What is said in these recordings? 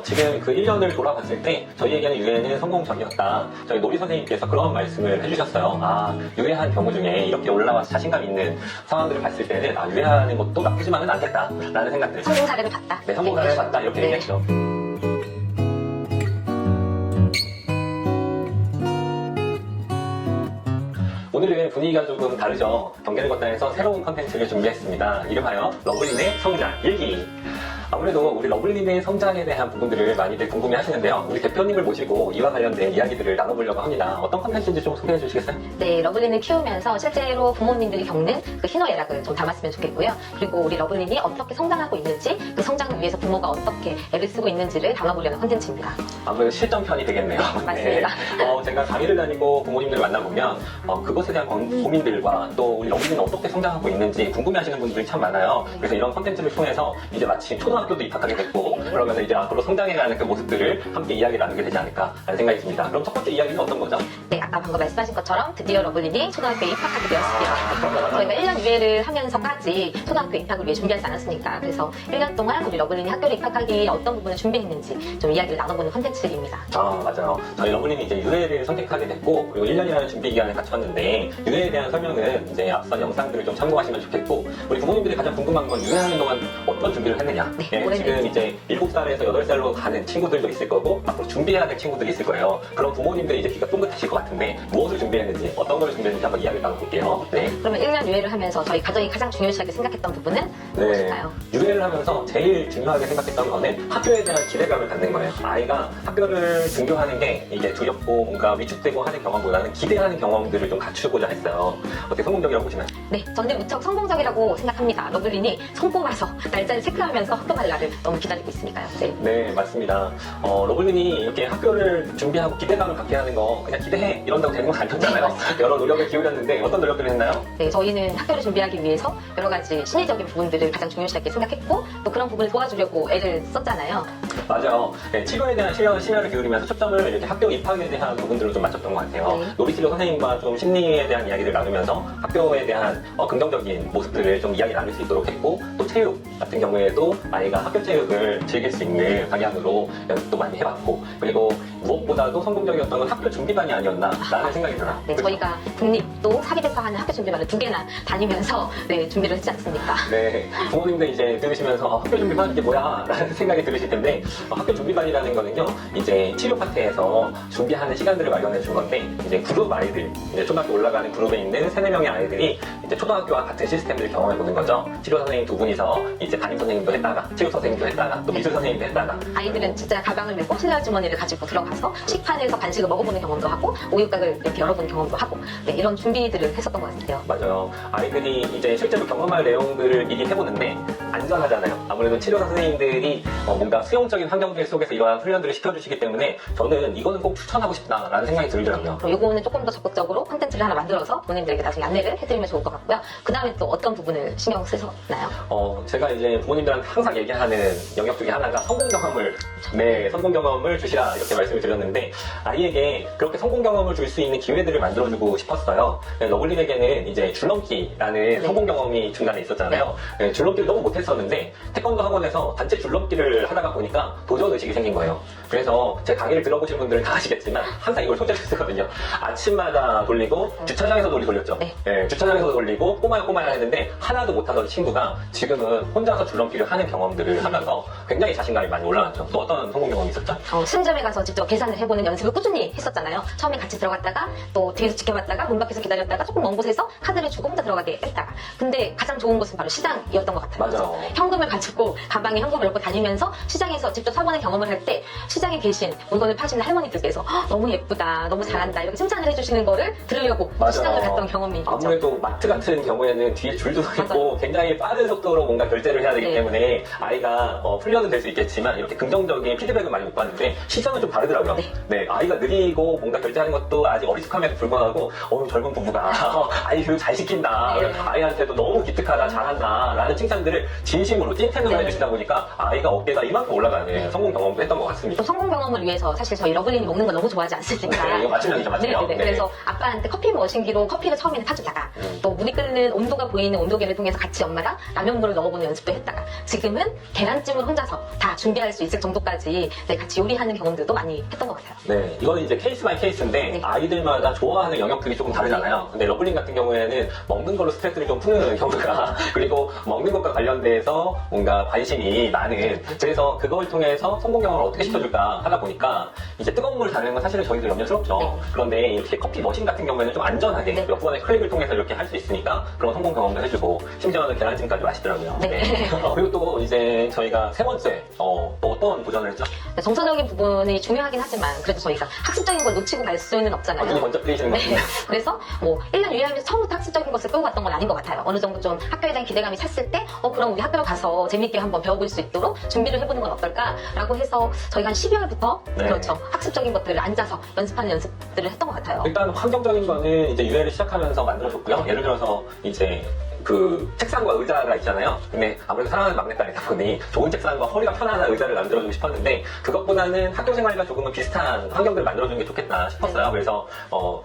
지금 그 1년을 돌아봤을 때 저희에게는 유해는 성공적이었다. 저희 놀이 선생님께서 그런 말씀을 해주셨어요. 유해한 경우 중에 이렇게 올라와서 자신감 있는 상황들을 봤을 때는 유해하는 것도 나쁘지만은 않겠다라는 생각들. 성공 사례를 봤다. 네, 성공 사례를 봤다. 이렇게 얘기했죠. 오늘은 분위기가 조금 다르죠. 경계를 걷다에서 새로운 컨텐츠를 준비했습니다. 이름하여 러블린의 성장 일기. 아무래도 우리 러블린의 성장에 대한 부분들을 많이들 궁금해 하시는데요. 우리 대표님을 모시고 이와 관련된 이야기들을 나눠보려고 합니다. 어떤 컨텐츠인지 좀 소개해 주시겠어요? 네, 러블린을 키우면서 실제로 부모님들이 겪는 그 희노애락을 좀 담았으면 좋겠고요. 그리고 우리 러블린이 어떻게 성장하고 있는지, 그 성장을 위해서 부모가 어떻게 애를 쓰고 있는지를 담아보려는 컨텐츠입니다. 아무래도 실전편이 되겠네요. 맞습니다. 네. 제가 강의를 다니고 부모님들 만나보면 그것에 대한 고민들과 또 우리 러블린은 어떻게 성장하고 있는지 궁금해하시는 분들이 참 많아요. 그래서 이런 컨텐츠를 통해서 이제 마침 초등학교도 입학하게 됐고 그러면서 이제 앞으로 성장해가는 그 모습들을 함께 이야기 나누게 되지 않을까라는 생각이 듭니다. 그럼 첫 번째 이야기는 어떤 거죠? 네, 아까 방금 말씀하신 것처럼 드디어 러블린이 초등학교에 입학하게 되었습니다. 저희가 1년 유예를 하면서까지 초등학교 입학을 위해 준비하지 않았습니까? 그래서 1년 동안 우리 러블린이 학교를 입학하기 어떤 부분을 준비했는지 좀 이야기를 나눠보는 컨텐츠입니다. 맞아요. 저희 러블린이 이제 유해를 선택하게 됐고 그리고 1년이라는 준비 기간을 갖췄는데 유해에 대한 설명은 이제 앞선 영상들을 좀 참고하시면 좋겠고 우리 부모님들이 가장 궁금한 건 유해하는 동안 어떤 준비를 했느냐. 네, 지금 이제 7살에서 8살로 가는 친구들도 있을 거고 앞으로 준비해야 될 친구들이 있을 거예요. 그런 부모님들이 이제 귀가 쫑긋하실 것 같은데 무엇을 준비했는지 어떤 걸 준비했는지 한번 이야기를 나눠볼게요. 네. 그러면 1년 유예를 하면서 저희 가정이 가장 중요시하게 생각했던 부분은 무엇일까요? 유해를 하면서 제일 중요하게 생각했던 거는 학교에 대한 기대감을 갖는 거예요. 아이가 학교를 등교하는 게 이게 두렵고 뭔가 위축되고 하는 경험보다는 기대하는 경험들을 좀 갖추고자 했어요. 어떻게 성공적이라고 보시나요? 네, 저는 무척 성공적이라고 생각합니다. 러블린이 손꼽아서 날짜를 체크하면서 학교 갈 날을 너무 기다리고 있으니까요. 네, 맞습니다. 러블린이 이렇게 학교를 준비하고 기대감을 갖게 하는 거 그냥 기대해 이런다고 되는 건 아니었잖아요. 여러 노력을 기울였는데 어떤 노력들을 했나요? 네, 저희는 학교를 준비하기 위해서 여러 가지 심리적인 부분들을 가장 중요시하게 생각했고 또 그런 부분을 도와주려고 애를 썼잖아요. 맞아요. 네, 치료에 대한 심혈을 기울이면서 초점을 이렇게 학교 입학에 대한 부분들로 좀 맞췄던 것 같아요. 네. 놀이치료 선생님과 좀 심리에 대한 이야기를 나누면서 학교에 대한 긍정적인 모습들을 좀 이야기 나눌 수 있도록 했고 또 체육 같은 경우에도 아이가 학교 체육을 즐길 수 있는 방향으로 연습도 많이 해봤고 그리고 무엇보다도 성공적이었던 건 학교 준비반이 아니었나라는 생각이 들어요. 네, 저희가 국립도 사립에서 하는 학교 준비반을 2개나 다니면서 네, 준비를 했지 않습니까? 네, 부모님들 이제 들으시면서 학교 준비반 이게 뭐야? 라는 생각이 들으실 텐데 학교 준비반이라는 거는요 이제 치료 파트에서 준비하는 시간들을 마련해 준 건데 이제 그룹 아이들 이제 초등학교 올라가는 그룹에 있는 3-4명의 아이들이 이제 초등학교와 같은 시스템들을 경험해 보는 거죠. 치료 선생님 2분이서 이제 담임 선생님도 했다가 체육 선생님도 했다가 또 미술 선생님도 했다가 아이들은 진짜 가방을 메고 실내 주머니를 가지고 들어가서 식판에서 간식을 먹어보는 경험도 하고 우유곽을 이렇게 열어보는 경험도 하고 네, 이런 준비들을 했었던 것 같아요. 맞아요. 아이들이 이제 실제로 경험할 내용들을 미리 해보는데 안전하잖아요. 아무래도 치료 선생님들이 뭔가 수용적인 환경들 속에서 이러한 훈련들을 시켜주시기 때문에 저는 이거는 꼭 추천하고 싶다라는 생각이 들더라고요. 이거는 조금 더 적극적으로 콘텐츠를 하나 만들어서 본인들에게 나중에 안내를 해드리면 좋을 것 같고요. 그 다음에 또 어떤 부분을 신경 쓰셨나요? 제가 이제 부모님들한테 항상 얘기하는 영역 중에 하나가 성공 경험을 주시라 이렇게 말씀을 드렸는데 아이에게 그렇게 성공 경험을 줄 수 있는 기회들을 만들어주고 싶었어요. 러블린에게는 이제 줄넘기라는 성공 경험이 중간에 있었잖아요. 줄넘기를 너무 못했었는데 태권도 학원에서 단체 줄넘기를 하다가 보니까 도전 의식이 생긴 거예요. 그래서 제 강의를 들어보신 분들은 다 아시겠지만 항상 이걸 소재로 쓰거든요. 아침마다 돌리고 주차장에서 돌렸죠. 네, 주차장에서 돌리고 꼬마야 했는데 하나도 못하던 친구가 지금은 혼자서 줄넘기를 하는 경험들을 하면서 굉장히 자신감이 많이 올라갔죠. 또 어떤 성공 경험이 있었죠? 승점에 가서 직접 계산을 해보는 연습을 꾸준히 했었잖아요. 처음에 같이 들어갔다가 또 뒤에서 지켜봤다가 문 밖에서 기다렸다가 조금 먼 곳에서 카드를 주고 혼자 들어가게 했다가 근데 가장 좋은 곳은 바로 시장이었던 것 같아요. 맞아요. 현금을 가지고 가방에 현금을 넣고 다니면서 시장에서 직접 사보는 경험을 할 때 시장에 계신 물건을 파시는 할머니들께서 너무 예쁘다, 너무 잘한다 이렇게 칭찬을 해주시는 거를 들으려고 시장을 갔던 경험이 있죠. 아무래도 마트 같은 경우에는 뒤에 줄도 서 있고 굉장히 빠른 속도로 뭔가 결제를 해야 되기 때문에 아이가 훈련은 될 수 있겠지만 이렇게 긍정적인 피드백을 많이 못 받는데 시장은 좀 다르더라고요. 네, 아이가 느리고 뭔가 결제하는 것도 아직 어리숙함에도 불구하고 젊은 부부가 아이 교육 잘 시킨다. 아이한테도 너무 기특하다, 잘한다 라는 칭찬들을 진심으로 찐텐으로 해주시다 보니까 아이가 어깨가 이만큼 올라가는 성공 경험도 했던 것 같습니다. 또 성공 경험을 위해서 사실 저희 러블린이 먹는 거 너무 좋아하지 않습니까? 네, 이거 맞춤형이죠, 맞춤형. 네. 그래서 아빠한테 커피 머신기로 커피를 처음에는 타주다가 또 물이 끓는 온도가 보이는 온도계를 통해서 같이 엄마랑 라면물을 넣어보는 연습도 했다가 지금은 경우에는 계란찜을 혼자서 다 준비할 수 있을 정도까지 네, 같이 요리하는 경험들도 많이 했던 것 같아요. 네, 이거는 이제 케이스 바이 케이스인데 네. 아이들마다 좋아하는 영역들이 조금 다르잖아요. 근데 러블린 같은 경우에는 먹는 걸로 스트레스를 좀 푸는 경우가 그리고 먹는 것과 관련돼서 뭔가 관심이 많은 그래서 그걸 통해서 성공 경험을 어떻게 시켜줄까 하다 보니까 이제 뜨거운 물 다루는 건 사실은 저희도 염려스럽죠. 네. 그런데 이렇게 커피 머신 같은 경우에는 좀 안전하게 네. 몇 번의 클릭을 통해서 이렇게 할 수 있으니까 그런 성공 경험도 해주고 심지어는 계란찜까지 맛있더라고요. 네. 그리고 또 이제 저희가 세 번째 또 어떤 도전을 했죠? 정서적인 부분이 중요하긴 하지만 그래도 저희가 학습적인 걸 놓치고 갈 수는 없잖아요. 눈이 번쩍 뜨이시는 것 네. 같은데. 그래서 뭐 1년 유예하면서 처음부터 학습적인 것을 끌고 갔던 건 아닌 것 같아요. 어느 정도 좀 학교에 대한 기대감이 찼을 때 그럼 우리 학교로 가서 재밌게 한번 배워볼 수 있도록 준비를 해보는 건 어떨까라고 해서 저희가 한 12월부터 네. 그렇죠. 학습적인 것들을 앉아서 연습하는 연습들을 했던 것 같아요. 일단 환경적인 거는 이제 유해를 시작하면서 만들어줬고요. 예를 들어서 이제 그 책상과 의자가 있잖아요. 근데 아무래도 사랑하는 막내딸이다 보니 좋은 책상과 허리가 편안한 의자를 만들어주고 싶었는데 그것보다는 학교 생활과 조금은 비슷한 환경들을 만들어주는 게 좋겠다 싶었어요. 그래서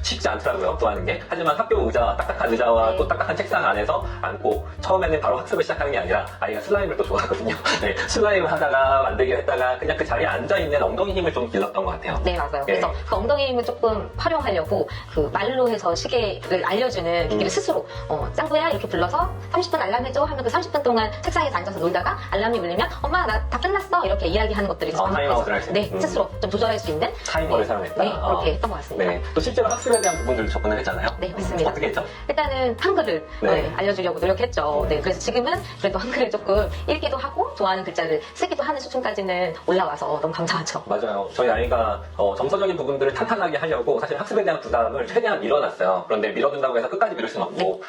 쉽지 않더라고요. 또 하는 게. 하지만 학교 의자와 딱딱한 의자와 네. 또 딱딱한 책상 안에서 앉고 처음에는 바로 학습을 시작하는 게 아니라 아이가 슬라임을 또 좋아하거든요. 네, 슬라임을 하다가 만들기를 했다가 그냥 그 자리에 앉아있는 엉덩이 힘을 좀 길렀던 것 같아요. 네, 맞아요. 네. 그래서 그 엉덩이 힘을 조금 활용하려고 그 말로 해서 시계를 알려주는 기기를 스스로 짱구야 이렇게 불러서 30분 알람 해줘 하면 그 30분 동안 책상에서 앉아서 놀다가 알람이 울리면 엄마 나 다 끝났어 이렇게 이야기하는 것들이 타임아웃을 할 수 있는. 네, 스스로 좀 조절할 수 있는 타이머를 네, 사용했다. 네, 그렇게 했던 것 같습니다. 네. 또 실제로 학습에 대한 부분들도 접근을 했잖아요. 네, 맞습니다. 어떻게 했죠? 일단은 한글을 네. 알려주려고 노력했죠. 네, 그래서 지금은 그래도 한글을 조금 읽기도 하고 좋아하는 글자를 쓰기도 하는 수준까지는 올라와서 너무 감사하죠. 맞아요. 저희 아이가 정서적인 부분들을 탄탄하게 하려고 사실 학습에 대한 부담을 최대한 밀어놨어요. 그런데 밀어둔다고 해서 끝까지 밀을 수는 없고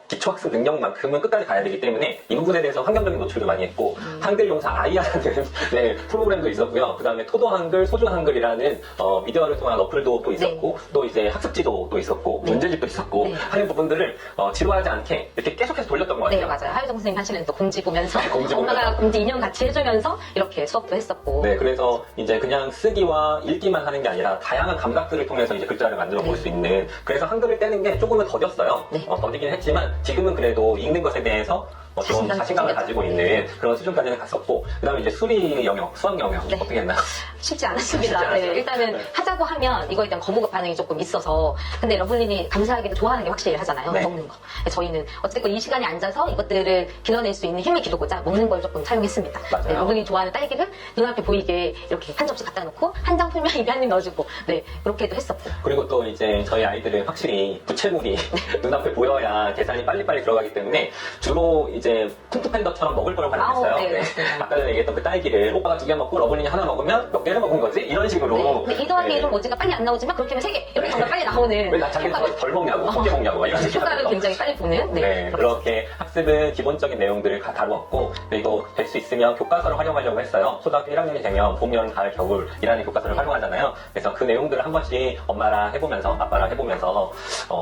기초학습 능력만큼은 끝까지 가야 되기 때문에 이 부분에 대해서 환경적인 노출도 많이 했고 한글 용사 아이아라는 네, 프로그램도 있었고요. 그 다음에 토도 한글, 소주 한글이라는 미디어를 통한 어플도 또 있었고 또 이제 학습지도도 있었고 문제집도 있었고 네. 하는 부분들을 지루하지 않게 이렇게 계속해서 돌렸던 것 네, 같아요. 맞아요. 하유정 선생님 하시는 또 공지 보면서 공지 엄마가 보면서. 공지 인형 같이 해주면서 이렇게 수업도 했었고 네, 그래서 이제 그냥 쓰기와 읽기만 하는 게 아니라 다양한 감각들을 통해서 이제 글자를 만들어 볼 수 있는 그래서 한글을 떼는 게 조금은 더뎠어요. 네. 더디긴 했지만 지금은 그래도 읽는 것에 대해서 좀 자신감을 생겼죠. 가지고 있는 그런 수준까지는 갔었고 그 다음에 이제 수리 영역, 수학 영역 네. 어떻게 했나요? 쉽지 않았습니다. 쉽지 않았어요. 네, 일단은 네. 하자고 하면 이거에 대한 거부감 반응이 조금 있어서 근데 러블린이 감사하게도 좋아하는 게 확실히 하잖아요. 네. 먹는 거. 저희는 어쨌든 이 시간에 앉아서 이것들을 길러낼 수 있는 힘을 기르고자 먹는 걸 조금 사용했습니다. 맞아요. 네, 러블린이 좋아하는 딸기를 눈앞에 보이게 이렇게 한 접시 갖다 놓고 한 장 풀면 입에 한 입 넣어주고 네 그렇게도 했었고 그리고 또 이제 저희 아이들은 확실히 부채물이 눈앞에 보여야 계산이 빨리빨리 들어가기 때문에 주로 이제 쿵투팬더처럼 먹을 걸 활용했어요. 아우, 네, 맞습니다. 아까 전에 얘기했던 그 딸기를 오빠가 2개 먹고 러블린이 하나 먹으면 몇 개를 먹은 거지? 이런 식으로 네. 근데 2 더하기 네. 1은 뭐지가 빨리 안 나오지만 그렇게 하면 3개 이렇게 정말 빨리 나오는 왜 나 자기 덜 먹냐고, 몇 개 먹냐고 막 이런 식으로 효과를 굉장히 빨리 보는 네, 그렇게 학습은 기본적인 내용들을 다 다루었고 그리고 될 수 있으면 교과서를 활용하려고 했어요. 초등학교 1학년이 되면 봄, 여름, 가을, 겨울이라는 교과서를 활용하잖아요. 그래서 그 내용들을 한 번씩 엄마랑 해보면서 아빠랑 해보면서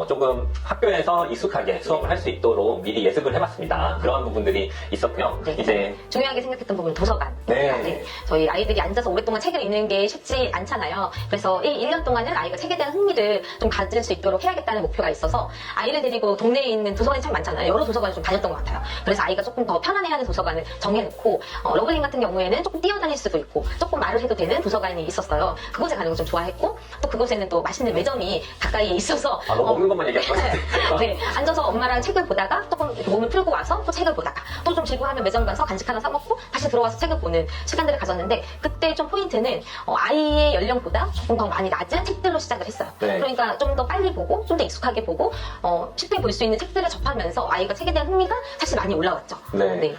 조금 학교에서 익숙하게 수업을 할 수 있도록 미리 예습을 해봤습니다. 그런 부분들이 있었고요. 네. 이제 중요하게 생각했던 부분은 도서관. 네. 저희 아이들이 앉아서 오랫동안 책을 읽는 게 쉽지 않잖아요. 그래서 1년 동안은 아이가 책에 대한 흥미를 좀 가질 수 있도록 해야겠다는 목표가 있어서 아이를 데리고 동네에 있는 도서관이 참 많잖아요. 여러 도서관을 좀 다녔던 것 같아요. 그래서 아이가 조금 더 편안해하는 도서관을 정해놓고 러블린 같은 경우에는 조금 뛰어다닐 수도 있고 조금 말을 해도 되는 도서관이 있었어요. 그곳에 가는 걸 좀 좋아했고 또 그곳에는 또 맛있는 매점이 가까이에 있어서 너 먹는 것만 얘기할 것 같은데. 네, 앉아서 엄마랑 책을 보다가 조금 이렇게 몸을 풀고 와서 또 책을 보다가 또 좀 지루하면 매점 가서 간식 하나 사 먹고 다시 들어와서 책을 보는 시간들을 가졌는데 그때 좀 포인트는 아이의 연령보다 조금 더 많이 낮은 책들로 시작을 했어요. 네. 그러니까 좀 더 빨리 보고 좀 더 익숙하게 보고 쉽게 볼 수 있는 책들을 접하면서 아이가 책에 대한 흥미가 사실 많이 올라왔죠. 네.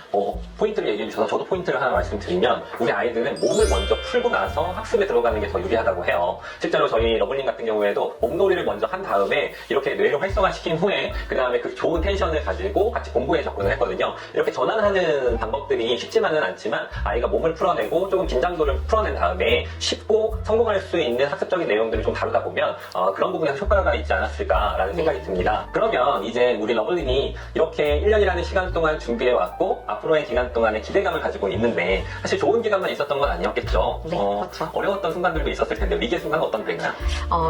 포인트를 얘기해 주셔서 저도 포인트를 하나 말씀드리면 우리 아이들은 몸을 먼저 풀고 나서 학습에 들어가는 게 더 유리하다고 해요. 실제로 저희 러블린 같은 경우에도 몸놀이를 먼저 한 다음에 이렇게 뇌를 활성화시킨 후에 그 다음에 그 좋은 텐션을 가지고 같이 공부에 접근을 했거든요. 이렇게 전환하는 방법들이 쉽지만은 않지만 아이가 몸을 풀어내고 조금 긴장도를 풀어낸 다음에 쉽고 성공할 수 있는 학습적인 내용들을 좀 다루다 보면 그런 부분에서 효과가 있지 않았을까라는 생각이 듭니다. 그러면 이제 우리 러블린이 이렇게 1년이라는 시간 동안 준비해왔고 앞으로의 기간 동안에 기대감을 가지고 있는데 사실 좋은 기간만 있었던 건 아니었겠죠. 네, 그렇죠. 어려웠던 순간들도 있었을 텐데 위기의 순간은 어떤 때인가요?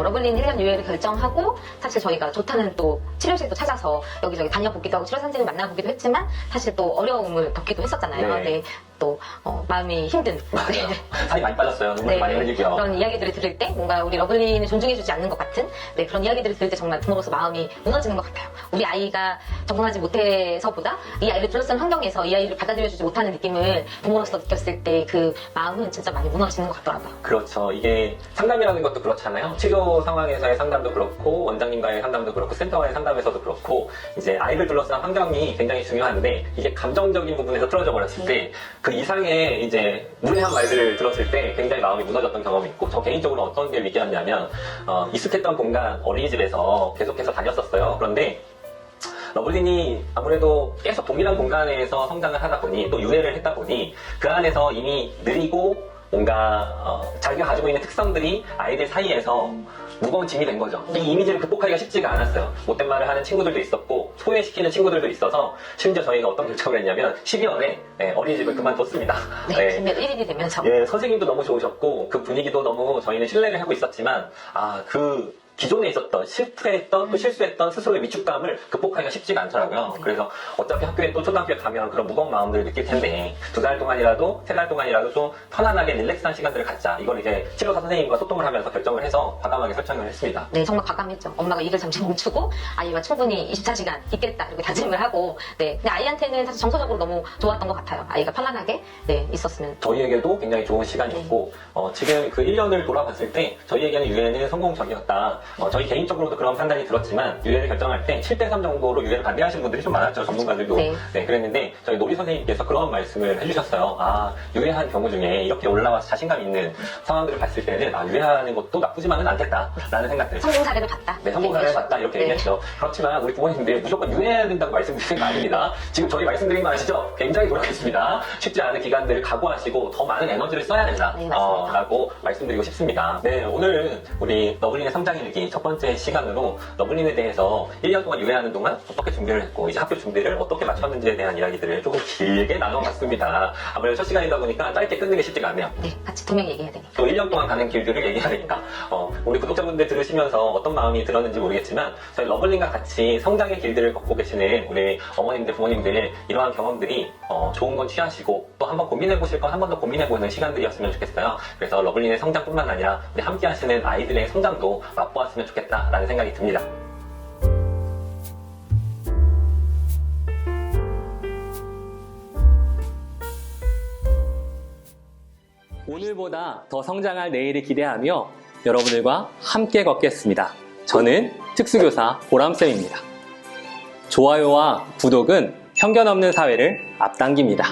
러블린 1년 유예를 결정하고 사실 저희가 좋다는 또 치료실도 찾아서 여기저기 다녀보기도 하고 치료 선생님을 만나보기도 했지만 사실 또 어려움을 겪기도 했었잖아요. 네. 네. 또 마음이 힘든 맞아요. 네. 살이 많이 빠졌어요. 눈물 네, 많이 흘리고요. 그런 이야기들을 들을 때 뭔가 우리 러블리는 존중해주지 않는 것 같은 네, 그런 이야기들을 들을 때 정말 부모로서 마음이 무너지는 것 같아요. 우리 아이가 적응하지 못해서보다 이 아이를 둘러싼 환경에서 이 아이를 받아들여주지 못하는 느낌을 부모로서 느꼈을 때 그 마음은 진짜 많이 무너지는 것 같더라고요. 그렇죠. 이게 상담이라는 것도 그렇잖아요. 치료 상황에서의 상담도 그렇고 원장님과의 상담도 그렇고 센터와의 상담에서도 그렇고 이제 아이를 둘러싼 환경이 굉장히 중요한데 이게 감정적인 부분에서 틀어져 버렸을 때 그 이상의 이제 무례한 말들을 들었을 때 굉장히 마음이 무너졌던 경험이 있고 저 개인적으로 어떤 게 위기였냐면 익숙했던 공간 어린이집에서 계속해서 다녔었어요. 그런데 러블린이 아무래도 계속 동일한 공간에서 성장을 하다 보니 또 유해를 했다 보니 그 안에서 이미 느리고 뭔가 자기가 가지고 있는 특성들이 아이들 사이에서 무거운 짐이 된 거죠. 이 이미지를 극복하기가 쉽지가 않았어요. 못된 말을 하는 친구들도 있었고 소외시키는 친구들도 있어서 심지어 저희가 어떤 결정을 했냐면 12월에 어린이집을 그만뒀습니다. 네, 1일이 되면서 예, 선생님도 너무 좋으셨고 그 분위기도 너무 저희는 신뢰를 하고 있었지만 그 기존에 있었던 실패했던 또 실수했던 스스로의 위축감을 극복하기가 쉽지가 않더라고요. 그래서 어차피 학교에 또 초등학교에 가면 그런 무거운 마음들을 느낄 텐데 2달 동안이라도 3달 동안이라도 좀 편안하게 릴렉스한 시간들을 갖자. 이걸 이제 치료사 선생님과 소통을 하면서 결정을 해서 과감하게 설정을 했습니다. 네, 정말 과감했죠. 엄마가 일을 잠시 멈추고 아이와 충분히 24시간 있겠다 이렇게 다짐을 하고 네, 근데 아이한테는 사실 정서적으로 너무 좋았던 것 같아요. 아이가 편안하게 네, 있었으면. 저희에게도 굉장히 좋은 시간이었고 지금 그 1년을 돌아봤을 때 저희에게는 유해는 성공적이었다. 저희 개인적으로도 그런 판단이 들었지만 유해를 결정할 때 7대3 정도로 유해를 반대하시는 분들이 좀 많았죠. 전문가들도. 네, 그랬는데 저희 놀이 선생님께서 그런 말씀을 해주셨어요. 유해한 경우 중에 이렇게 올라와서 자신감 있는 상황들을 봤을 때는 유해하는 것도 나쁘지만은 않겠다라는 생각들. 성공 사례를 봤다. 네, 성공 사례를 봤다 이렇게 얘기했죠. 그렇지만 우리 부모님들 무조건 유해해야 된다고 말씀드리는 거 아닙니다. 지금 저희 말씀드린 거 아시죠? 굉장히 노력했습니다. 쉽지 않은 기간들을 각오하시고 더 많은 에너지를 써야 된다. 네, 맞습니다. 라고 말씀드리고 싶습니다. 네, 오늘은 우리 러블린의 성장일기 첫 번째 시간으로 러블린에 대해서 1년 동안 유해하는 동안 어떻게 준비를 했고 이제 학교 준비를 어떻게 마쳤는지에 대한 이야기들을 조금 길게 나눠봤습니다. 아무래도 첫 시간이다 보니까 짧게 끊는 게 쉽지가 않네요. 네, 같이 2명 얘기해야 되니까. 또 1년 동안 가는 길들을 얘기해야 되니까 우리 구독자분들 들으시면서 어떤 마음이 들었는지 모르겠지만 저희 러블린과 같이 성장의 길들을 걷고 계시는 우리 어머님들, 부모님들 이러한 경험들이 좋은 건 취하시고 또 한번 고민해보실 건 한 번 더 고민해보는 시간들이었으면 좋겠어요. 그래서 러블린의 성장뿐만 아니라 우리 함께 하시는 아이들의 성장도 맛보았으면 좋겠다라는 생각이 듭니다. 오늘보다 더 성장할 내일을 기대하며 여러분들과 함께 걷겠습니다. 저는 특수교사 보람쌤입니다. 좋아요와 구독은 편견 없는 사회를 앞당깁니다.